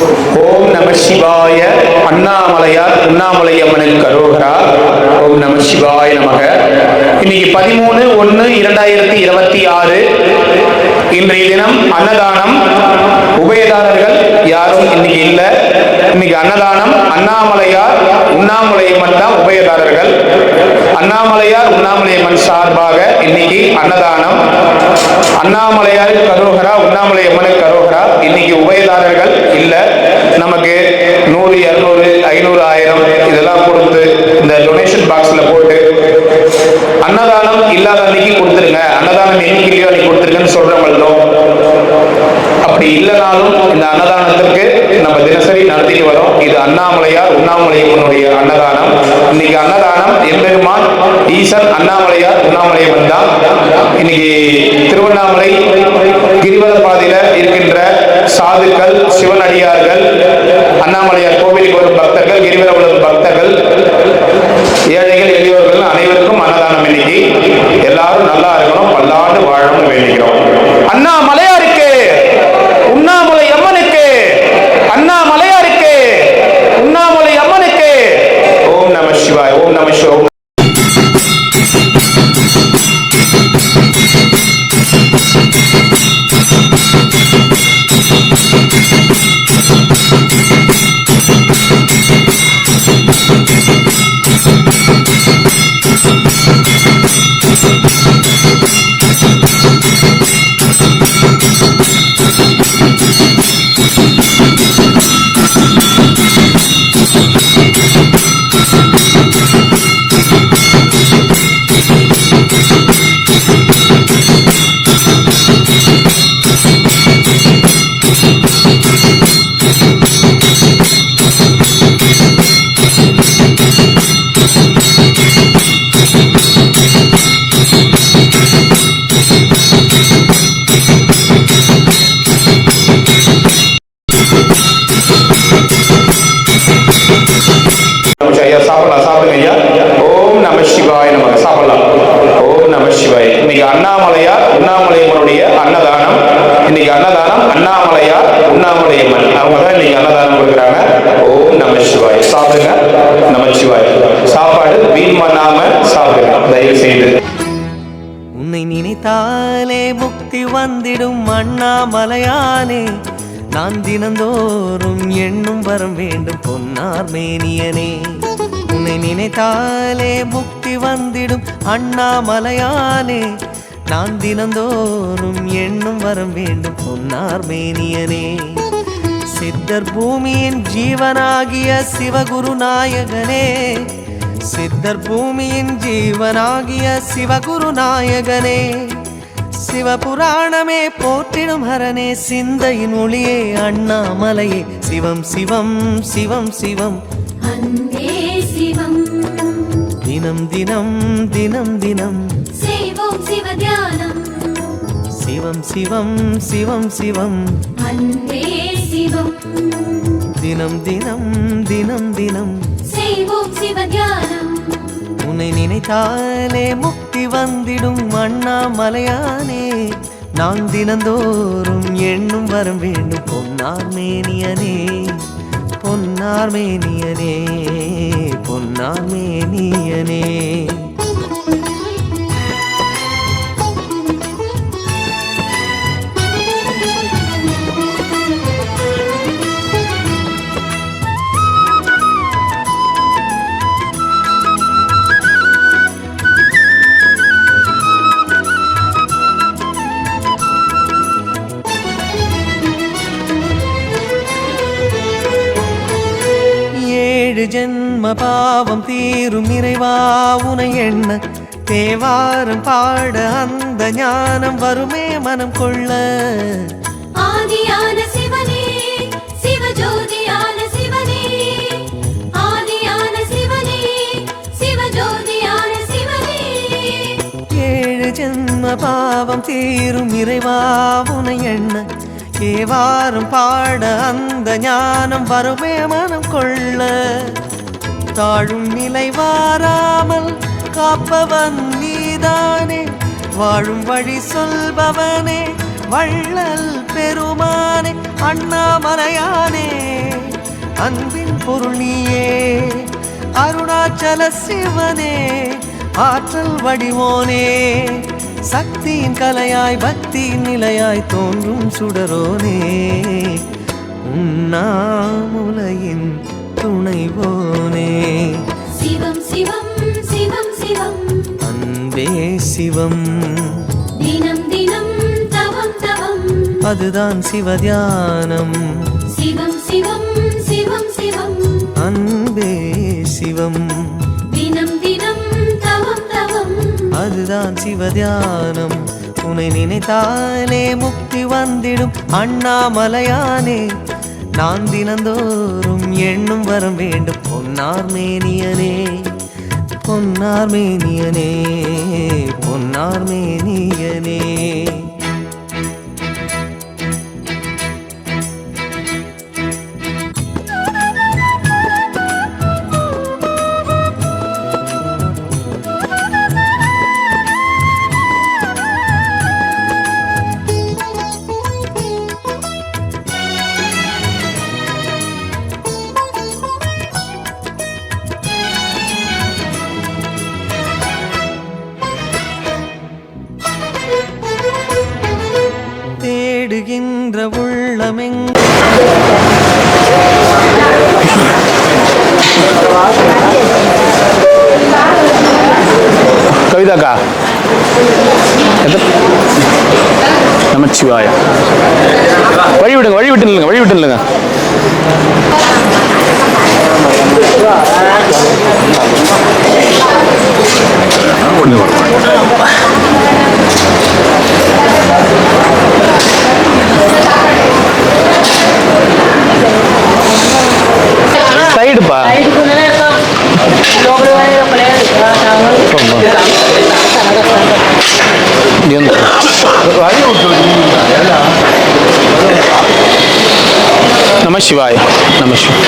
ஓம் நம சிவாய. அண்ணாமலையார் உண்ணாமலையம்மனுக்கு அரோகரா. ஓம் நம சிவாய நமக. இன்னைக்கு 13/1/2026. இன்றைய தினம் அன்னதானம். உபயதாரர்கள் யாரும் இன்னைக்கு இல்ல. இன்னைக்கு அன்னதானம் அண்ணாமலையார் உண்ணாமலையம்மன் தான் உபயதாரர்கள். அண்ணாமலையார் உண்ணாமலையம்மன் சார்பாக இன்னைக்கு அன்னதானம். அண்ணாமலையாருக்கு அரோகரா, உண்ணாமலையம்மனுக்கு அரோகரா. இன்னைக்கு உபயதாரர்கள் இல்ல. நமக்கு 100, 200, 500, 1000 இதெல்லாம் கொடுத்து இந்த டொனேஷன் பாக்ஸ்ல போட்டு அன்னதானம் இல்லாத அன்னைக்கு கொடுத்துருங்க, அன்னதானம் என்னைக்கு இல்லையோ அன்னைக்கு கொடுத்துருங்கன்னு சொல்றவங்களும், அப்படி இல்லைனாலும் இந்த அன்னதானத்திற்கு நம்ம தினசரி நடத்திட்டு வரோம். இது அண்ணாமலையார் உண்ணாமலையம்மனுடைய அன்னதானம். இன்னைக்கு அன்னதானம் எம்பெருமான் ஈசன் அண்ணாமலையார் உண்ணாமலையம்மன் தான். இன்னைக்கு திருவண்ணாமலை கிரிவல பாதையில இருக்கின்ற சாதுக்கள், சிவனடியார்கள், அண்ணாமலையார் கோவிலுக்கு வரும் பக்தர்கள், கிரிவல வரும் பக்தர்கள், ஏழைகள், எளியோர்கள் அனைவருக்கும் அன்னதானம். இன்னைக்கு எல்லாரும் நல்லா இருக்கணும், பல்லாண்டு வாழணும்னு வேண்டிக்கிறோம். அண்ணாமலையாருக்கு, உண்ணாமலை அம்மனுக்கு, அண்ணாமலையாருக்கு, உண்ணாமலை அம்மனுக்கு. ஓம் நம சிவாய். ஓம் நம சிவாய். சாப்பிடலாம், சாப்பிடுங்க ஐயா. ஓம் நம சிவாய நமக. சாப்பிடலாம். ஓம் நம சிவாய். இன்னைக்கு அண்ணாமலையார் உண்ணாமலையம்மனுடைய அன்னதானம். இன்னைக்கு அன்னதானம் அண்ணாமலையார் உண்ணாமலையம்மன் அவங்க தான் இன்னைக்கு அன்னதானம் கொடுக்குறாங்க. ஓம் நம சிவாய். சாப்பிடுங்க. நமச்சிவாய். சாப்பாடு வீண் பண்ணாம சாப்பிடுங்க தயவு செய்து. உன்னை நினைத்தாலே முக்தி வந்திடும் அண்ணாமலையானே, நான் தினந்தோறும் எண்ணும் வரம் வேண்டும் பொன்னார் மேனியனே. உன்னை நினைத்தாலே முக்தி வந்திடும் அண்ணாமலையானே, நான் தினந்தோறும் எண்ணும் வரம் வேண்டும் பொன்னார் மேனியனே. சித்தர் பூமியின் ஜீவனாகிய சிவகுரு நாயகனே, சித்தர் பூமியின் ஜீவனாகிய சிவகுரு நாயகனே, சிவபுராணமே போற்றிடும் ஹரனே, சிந்தையின் ஒளியே அண்ணாமலையே. சிவம் சிவம் சிவம் சிவம் அன்பே சிவம். தினம் தினம் தினம் தினம் செய்வோம் சிவ தியானம். சிவம் சிவம் சிவம் சிவம் அன்பே சிவம். தினம் தினம் தினம் தினம் செய்வோம் சிவ தியானம். உன்னை நினைத்தாலே முக்தி வந்திடும் அண்ணாமலையானே, நான் தினந்தோறும் எண்ணும் வரம் வேண்டும் பொன்னார் மேனியனே, பொன்னார் மேனியனே, பொன்னார் மேனியனே. ஜென்ம பாவம் தீரும் இறைவா உனை எண்ண, தேவாரம் பாட அந்த ஞானம் வருமே மனம் கொள்ள. ஆதியான சிவனே, சிவஜோதியான சிவனே, ஆதியான சிவனே, சிவஜோதியான சிவனே. 7 ஜென்ம பாவம் தீரும் இறைவா உனை எண்ண, தேவாரம் பாட அந்த ஞானம் வருமே மனம் கொள்ள. தாழும் நிலை வாராமல் காப்பவன் நீதானே, வாழும் வழி சொல்பவனே வள்ளல் பெருமானே அண்ணாமலையானே அன்பின் பொருள் நீயே அருணாச்சல சிவனே ஆற்றல் வடிவோனே சக்தியின் கலையாய் பக்தியின் நிலையாய் தோன்றும் சுடரோனே உண்ணாமுலையின் துணைவோனே சிவம் சிவம் சிவம் சிவம் அன்பே சிவம் தினம் தினம் தவம் தவம் அதுதான் சிவதியானம் சிவம் சிவம் சிவம் சிவம் அன்பே சிவம் தினம் தினம் தவம் தவம் அதுதான் சிவதியானம் உன்னை நினைத்தாலே முக்தி வந்திடும் அண்ணாமலையானே நான் தினந்தோறும் எண்ணும் வரம் வேண்டும் பொன்னார் மேனியனே பொன்னார் மேனியனே பொன்னார் மேனியனே தேடுகின்ற உள்ளமெங் கவிதாக்கா நமச்சிவாய வழி விடுங்க வழி விட்டு நில்லுங்க வழி விட்டு நில்லுங்க சைடுப்பா நம சிவாய் நம சிவாய்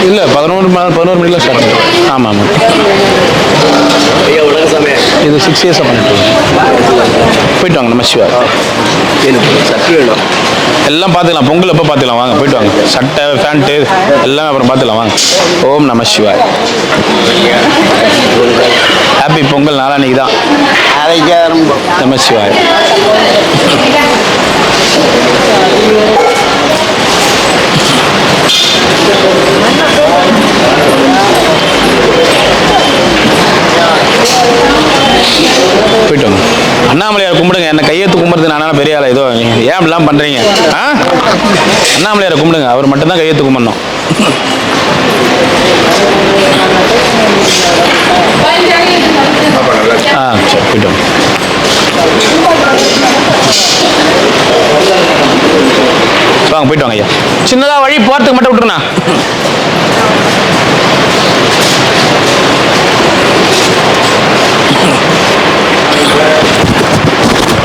இல்லை 11 மணியில் ஸ்டார்ட் ஆகும் ஆமாம் ஆமாம் இது 6 இயர்ஸாக பண்ணிட்டு போயிட்டு வாங்க நம சிவாய் எல்லாம் பார்த்துக்கலாம் பொங்கல் எப்போ பார்த்துக்கலாம் வாங்க போயிட்டு வாங்க சட்டை பேண்ட்டு எல்லாமே அப்புறம் பார்த்துக்கலாம் வாங்க ஓம் நம சிவாய் ஹாப்பி பொங்கல் நாளான்னைக்கு தான் நம சிவாய் போயிட்டு வாங்க அண்ணாமலையார் கும்பிடுங்க என்ன கையெழுத்து கும்பிடுறது நானா பெரிய ஆளா ஏதோ ஏன் அப்படிலாம் பண்றீங்க அண்ணாமலையாரை கும்பிடுங்க அவர் மட்டும்தான் கையெழுத்து கும்பிடணும் சரி போயிட்டு வாங்க போயிட்டு வாங்க ஐயா சின்னதா வழி போறதுக்கு மட்டும் விட்டுருண்ணா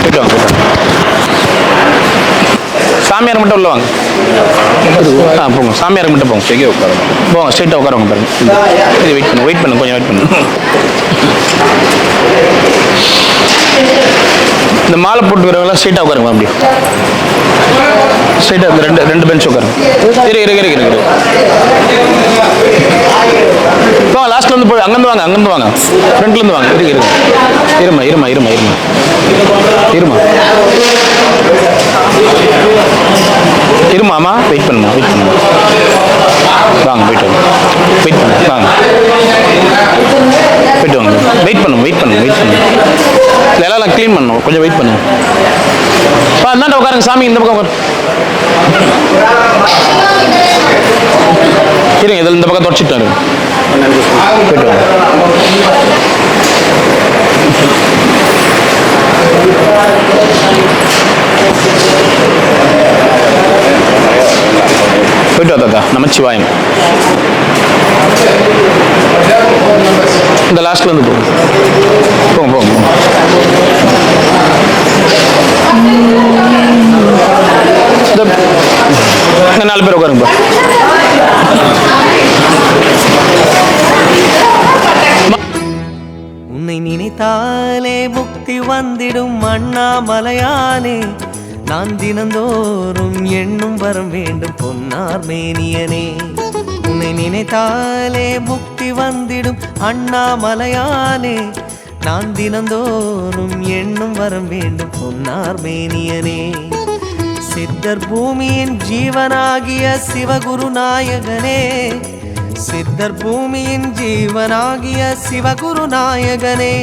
போயிட்டு வாங்க சாமியார் மட்டும் உள்ள வாங்க போங்க சாமியார் மட்டும் போங்க எங்கே உட்காருங்க போங்க ஸ்ட்ரெயிட்டாக உட்காருங்க பாருங்க இது வெயிட் பண்ணுங்க கொஞ்சம் வெயிட் பண்ணுங்க இந்த மாலை போட்டு வரவங்களாம் ஸ்ட்ரெயிட்டாக உட்காருங்க அப்படி ஸ்ட்ரெயிட்டாக ரெண்டு பெஞ்ச் உட்காருங்க இரு வாங்க லாஸ்ட்ல இருந்து போய் அங்கேருந்து வாங்க ஃப்ரண்ட்லேருந்து வாங்க இருமாமா வெயிட் பண்ணுமா வாங்க போயிட்டு வாங்க வெயிட் பண்ணுங்க எல்லாம் க்ளீன் பண்ணணும் கொஞ்சம் வெயிட் பண்ணுங்க அந்தாண்ட உட்காருங்க சாமி இந்த பக்கம் இருங்க இதில் இந்த பக்கம் தொடச்சிட்டாரு போயிட்டு வாங்க போயிட்டு வா தாத்தா நமச்சிவாயம் இந்த லாஸ்ட்ல இருந்து போங்க இந்த 4 பேர் உட்காருங்க உன்னை நினைத்தாலே முக்தி வந்திடும் அண்ணாமலையானே நான் தினந்தோறும் எண்ணும் வரம் வேண்டும் பொன்னார் மேனியனே. உன்னை நினைத்தாலே முக்தி வந்திடும் அண்ணாமலையானே. நான் தினந்தோறும் எண்ணும் வரம் வேண்டும் பொன்னார் மேனியனே. சித்தர் பூமியின் ஜீவனாகிய சிவகுரு நாயகனே. சித்தர் பூமியின் ஜீவனாகிய சிவகுரு நாயகனே.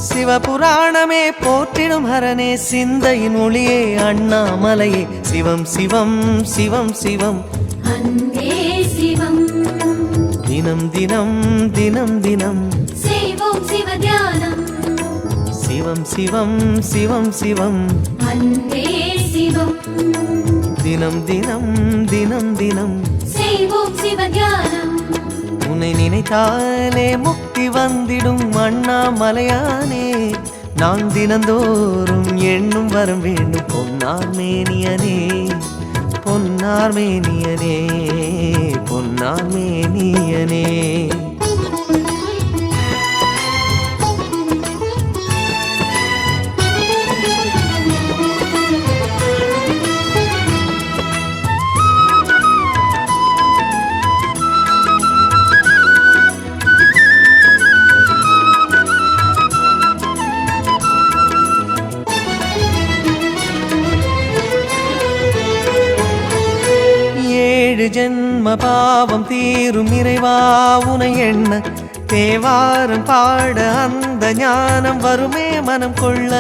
சிவபுராணமே போற்றிடும் ஹரனே, சிந்தையின் ஒளியே அண்ணாமலையே. சிவம் சிவம் சிவம் சிவம் அன்பே சிவம். தினம் தினம் தினம் தினம் செய்வோம் சிவ தியானம். சிவம் சிவம் சிவம் சிவம் அன்பே சிவம். தினம் தினம் தினம் தினம் செய்வோம் சிவ தியானம். உன்னை நினைத்தாலே முக்தி வந்திடும் அண்ணாமலையானே. நான் தினந்தோறும் எண்ணும் வரம் வேண்டும் பொன்னார் மேனியனே. பொன்னார் மேனியனே, பொன்னார் மேனியனே. ஜென்ம பாவம் தீரும் இறைவா உனை எண்ண. தேவாரம் பாட அந்த ஞானம் வருமே மனம் கொள்ள.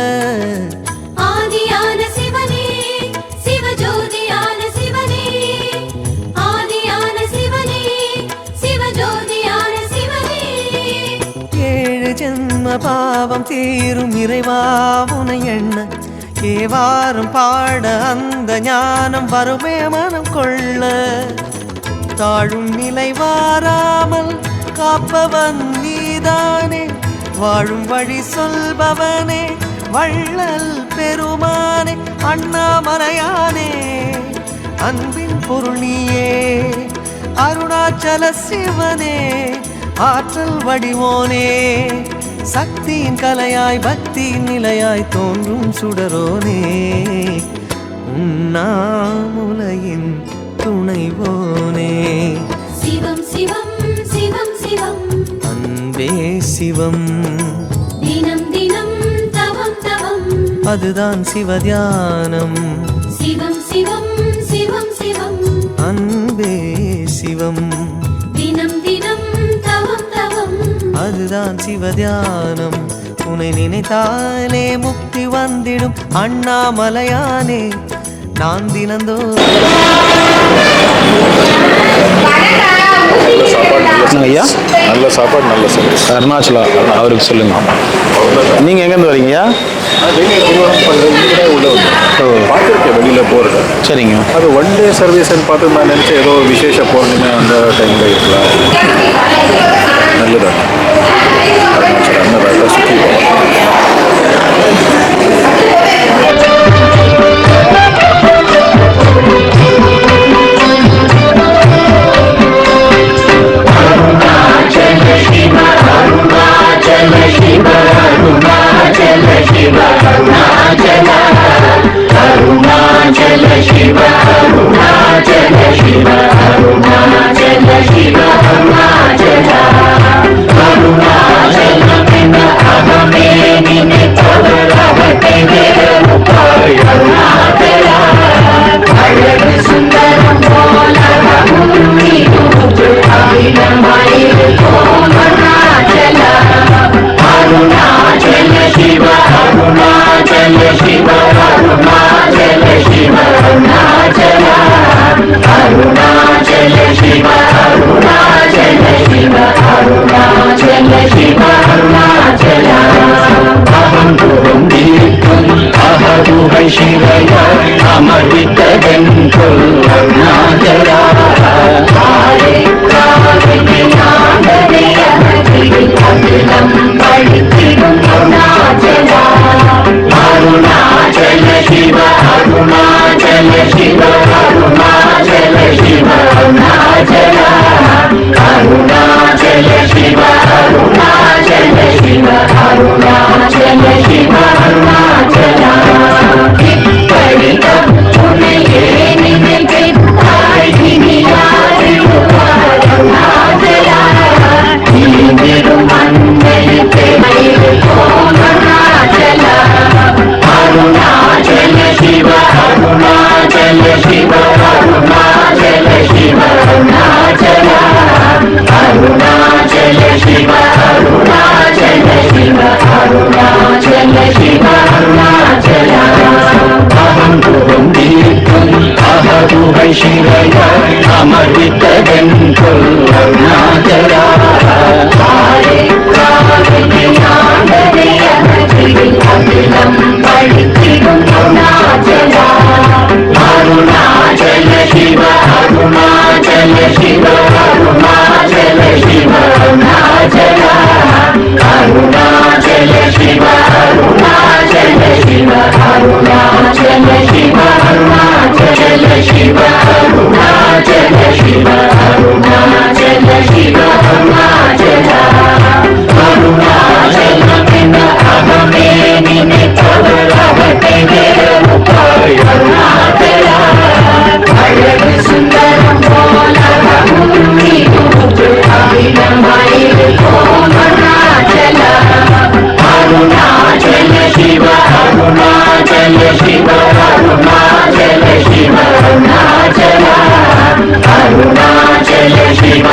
ஆதியான சிவனே, சிவஜோதியான சிவனே. ஆதியான சிவனே, சிவஜோதியான சிவனே. 7 ஜென்ம பாவம் தீரும் இறைவா உனை எண்ண. தேவாரம் பாட அந்த ஞானம் வருமே மனம் கொள்ள. தாழும் நிலை வாராமல் காப்பவன் நீதானே. வாழும் வழி சொல்பவனே, வள்ளல் பெருமானே, அண்ணாமலையானே. அன்பின் பொருள் நீயே, அருணாச்சல சிவனே. ஆற்றல் வடிவோனே, சக்தியின் கலையாய் பக்தியின் நிலையாய் தோன்றும் சுடரோனே. உண்ணாமுலையின் துணைவோனே. சிவம் சிவம் சிவம் சிவம் அன்பே சிவம். தினம் தினம் தவம் தவம் அதுதான் சிவதியானம். சிவம் சிவம் சிவம் சிவம் அன்பே சிவம். தினம் தினம் தவம் தவம் அதுதான் சிவதியானம். உன்னை நினைத்தாலே முக்தி வந்திடும் அண்ணாமலையானே. நான் தினந்தோறும் ஐயா நல்ல சாப்பாடு நல்ல சர்வீஸ். அருணாச்சலா அவருக்கு சொல்லுங்க. நீங்க எங்கேருந்து வரீங்க? உள்ள பார்த்துருக்கேன் வெளியில் போகிறது. சரிங்க. அது ஒன் டே சர்வீஸ்ன்னு பார்த்து நான் நினச்சேன் ஏதோ விசேஷ பௌர்ணமி அந்த டைமில் இருக்கலாம். நல்லதான் அருணாச்சலம் சுற்றி Arunachala Shiva Arunachala அமர்வித்ததென்றொல் Arunachala Arunachal சிவ அருணாச்சல சிவ அருணாச்சல சிவ அருணாச்சல அருணாச்சல சிவ அருணாச்சல சிவ அருணாச்சல சிவ அருணாச்சல சிவ அருணாச்சல சிவ அருணாச்சல சிவ அருணாச்சல அருணாச்சலமென அகமே நினைத்தவர் அவத்தை வேறுபாய் அருணாச்சல அழகு சுந்தரம் போல அகிலமயிருக்கும் அருணாச்சல அருணாச்சல சிவ அருணாச்சல சிவ அருணாச்சல சிவ அருணாச்சல அருணாச்சல சிவ